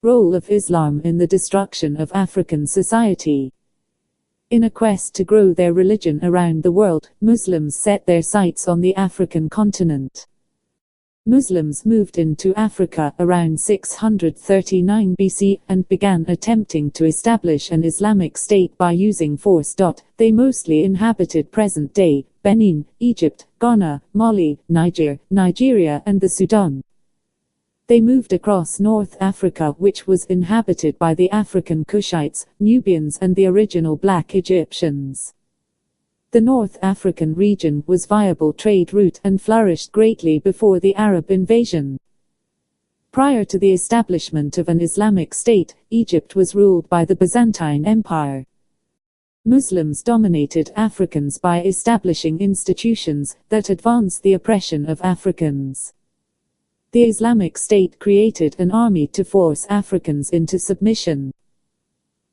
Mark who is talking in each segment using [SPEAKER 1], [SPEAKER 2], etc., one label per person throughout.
[SPEAKER 1] Role of Islam in the destruction of African society. In a quest to grow their religion around the world, Muslims set their sights on the African continent. Muslims moved into Africa around 639 BC and began attempting to establish an Islamic State by using force. They mostly inhabited present-day Benin, Egypt, Ghana, Mali, Niger, Nigeria and the Sudan. They moved across North Africa, which was inhabited by the African Cushites, Nubians and the original black Egyptians. The North African region was a viable trade route and flourished greatly before the Arab invasion. Prior to the establishment of an Islamic State, Egypt was ruled by the Byzantine Empire. Muslims dominated Africans by establishing institutions that advanced the oppression of Africans. The Islamic State created an army to force Africans into submission.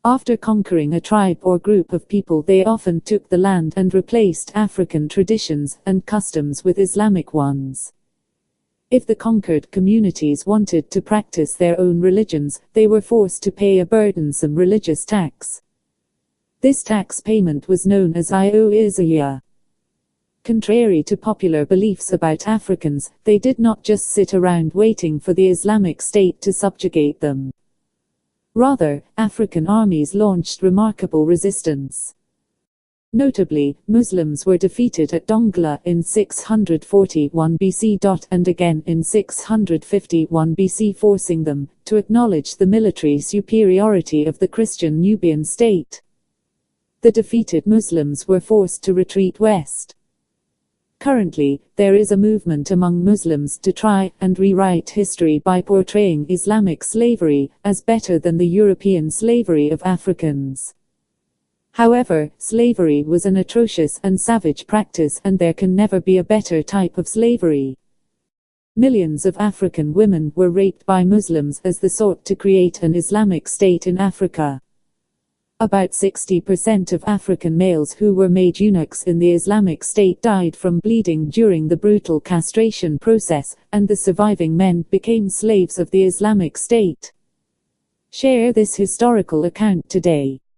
[SPEAKER 1] After conquering a tribe or group of people, they often took the land and replaced African traditions and customs with Islamic ones. If the conquered communities wanted to practice their own religions, they were forced to pay a burdensome religious tax. This tax payment was known as Io-Izaya. Contrary to popular beliefs about Africans, they did not just sit around waiting for the Islamic State to subjugate them. Rather, African armies launched remarkable resistance. Notably, Muslims were defeated at Dongola in 641 BC. And again in 651 BC, forcing them to acknowledge the military superiority of the Christian Nubian state. The defeated Muslims were forced to retreat west. Currently, there is a movement among Muslims to try and rewrite history by portraying Islamic slavery as better than the European slavery of Africans. However, slavery was an atrocious and savage practice, and there can never be a better type of slavery. Millions of African women were raped by Muslims as they sought to create an Islamic State in Africa. About 60% of African males who were made eunuchs in the Islamic State died from bleeding during the brutal castration process, and the surviving men became slaves of the Islamic State. Share this historical account today.